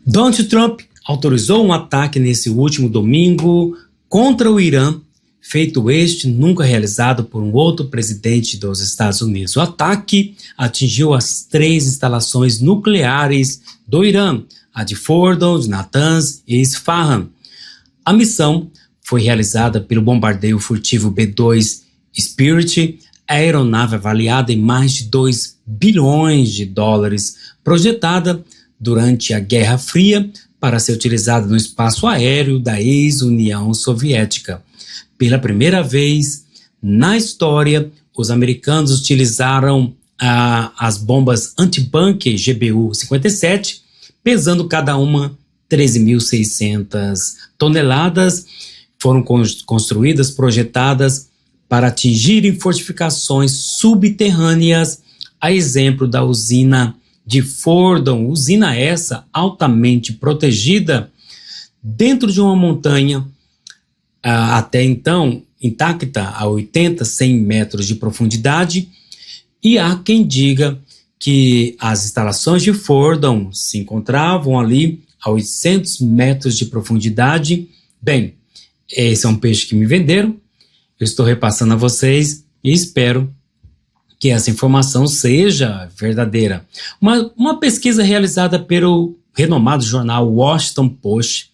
Donald Trump autorizou um ataque nesse último domingo contra o Irã, feito este nunca realizado por um outro presidente dos Estados Unidos. O ataque atingiu as 3 instalações nucleares do Irã, a de Fordow, de Natanz e Isfahan. A missão foi realizada pelo bombardeio furtivo B-2 Spirit, aeronave avaliada em mais de 2 bilhões de dólares, projetada durante a Guerra Fria para ser utilizada no espaço aéreo da ex-União Soviética. Pela primeira vez na história, os americanos utilizaram as bombas anti-bunker GBU-57, pesando cada uma 13.600 toneladas, foram construídas, projetadas para atingirem fortificações subterrâneas, a exemplo da usina de Fordow, usina essa altamente protegida dentro de uma montanha, até então intacta a 80, 100 metros de profundidade, e há quem diga que as instalações de Fordow se encontravam ali a 800 metros de profundidade. Bem, esse é um peixe que me venderam, eu estou repassando a vocês e espero que essa informação seja verdadeira. Uma pesquisa realizada pelo renomado jornal Washington Post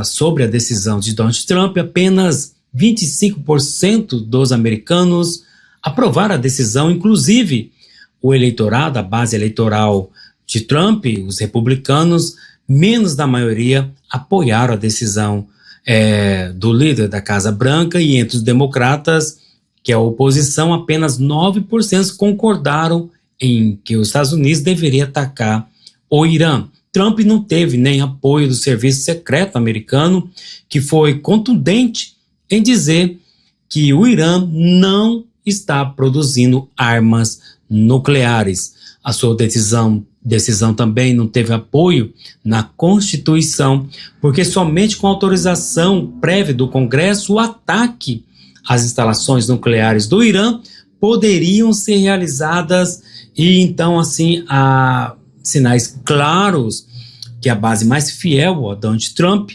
sobre a decisão de Donald Trump, apenas 25% dos americanos aprovaram a decisão, inclusive o eleitorado, a base eleitoral de Trump, os republicanos, menos da maioria apoiaram a decisão do líder da Casa Branca, e entre os democratas, que é a oposição, apenas 9% concordaram em que os Estados Unidos deveria atacar o Irã. Trump não teve nem apoio do serviço secreto americano, que foi contundente em dizer que o Irã não está produzindo armas nucleares. A sua decisão também não teve apoio na Constituição, porque somente com autorização prévia do Congresso o ataque às instalações nucleares do Irã poderiam ser realizadas, e então assim há sinais claros que a base mais fiel a Donald Trump,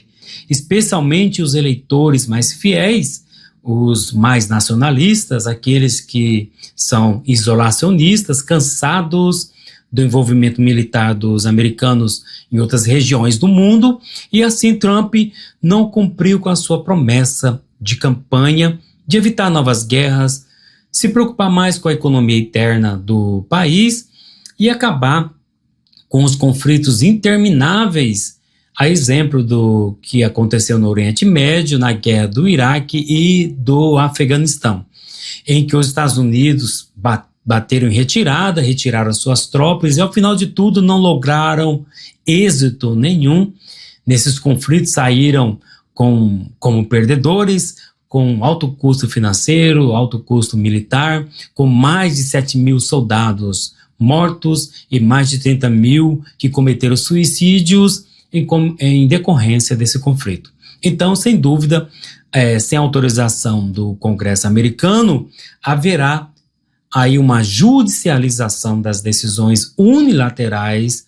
especialmente os eleitores mais fiéis, os mais nacionalistas, aqueles que são isolacionistas, cansados do envolvimento militar dos americanos em outras regiões do mundo, e assim Trump não cumpriu com a sua promessa de campanha de evitar novas guerras, se preocupar mais com a economia interna do país e acabar com os conflitos intermináveis, a exemplo do que aconteceu no Oriente Médio, na guerra do Iraque e do Afeganistão, em que os Estados Unidos bateram em retirada, retiraram suas tropas e, ao final de tudo, não lograram êxito nenhum nesses conflitos, saíram como perdedores, com alto custo financeiro, alto custo militar, com mais de 7 mil soldados mortos e mais de 30 mil que cometeram suicídios em decorrência desse conflito. Então, sem dúvida, sem autorização do Congresso americano, haverá aí uma judicialização das decisões unilaterais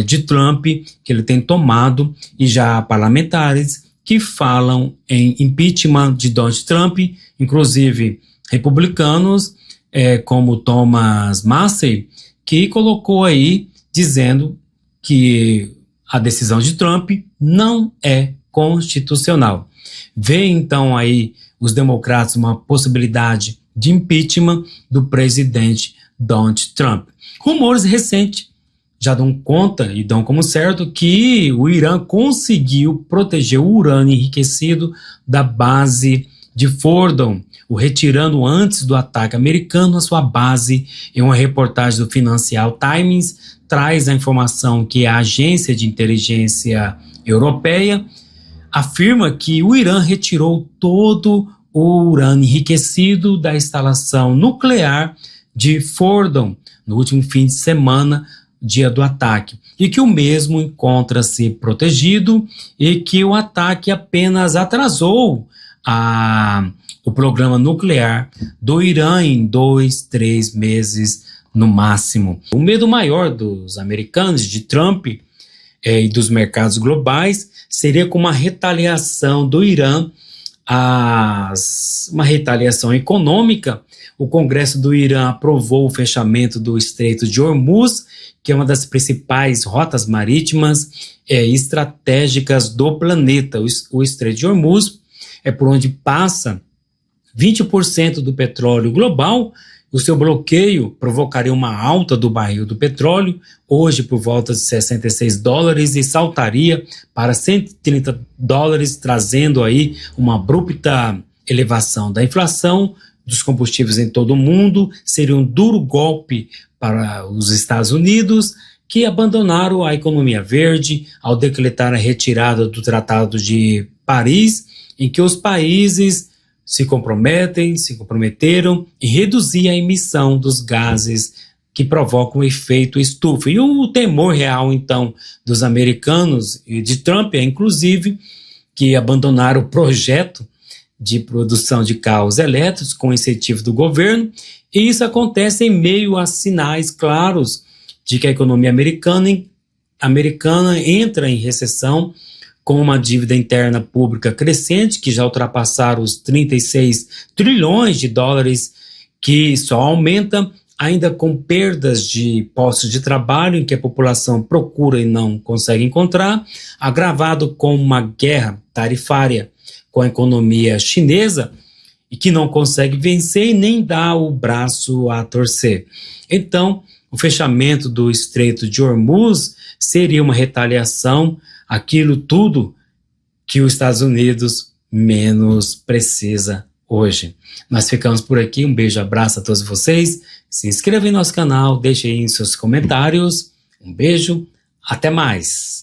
de Trump, que ele tem tomado, e já há parlamentares que falam em impeachment de Donald Trump, inclusive republicanos, como Thomas Massie, que colocou aí dizendo que a decisão de Trump não é constitucional. Vê então aí os democratas uma possibilidade de impeachment do presidente Donald Trump. Rumores recentes já dão conta e dão como certo que o Irã conseguiu proteger o urânio enriquecido da base de Fordow, o retirando antes do ataque americano a sua base. Em uma reportagem do Financial Times, traz a informação que a agência de inteligência europeia afirma que o Irã retirou todo o urânio enriquecido da instalação nuclear de Fordow no último fim de semana, dia do ataque, e que o mesmo encontra-se protegido e que o ataque apenas atrasou o programa nuclear do Irã em 2, 3 meses no máximo. O medo maior dos americanos, de Trump, e dos mercados globais, seria como uma retaliação do Irã, uma retaliação econômica. O Congresso do Irã aprovou o fechamento do Estreito de Hormuz, que é uma das principais rotas marítimas estratégicas do planeta. O Estreito de Hormuz é por onde passa 20% do petróleo global. O seu bloqueio provocaria uma alta do barril do petróleo, hoje por volta de $66, e saltaria para $130, trazendo aí uma abrupta elevação da inflação dos combustíveis em todo o mundo. Seria um duro golpe para os Estados Unidos, que abandonaram a economia verde ao decretar a retirada do Tratado de Paris, em que os países se comprometeram em reduzir a emissão dos gases que provocam o efeito estufa. E o temor real, então, dos americanos e de Trump é, inclusive, que abandonaram o projeto de produção de carros elétricos com incentivo do governo, e isso acontece em meio a sinais claros de que a economia americana entra em recessão, com uma dívida interna pública crescente, que já ultrapassaram os 36 trilhões de dólares, que só aumenta, ainda com perdas de postos de trabalho, em que a população procura e não consegue encontrar, agravado com uma guerra tarifária com a economia chinesa, e que não consegue vencer e nem dá o braço a torcer. Então, o fechamento do Estreito de Hormuz seria uma retaliação, aquilo tudo que os Estados Unidos menos precisa hoje. Nós ficamos por aqui, um beijo, abraço a todos vocês, se inscreva em nosso canal, deixe aí seus comentários, um beijo, até mais.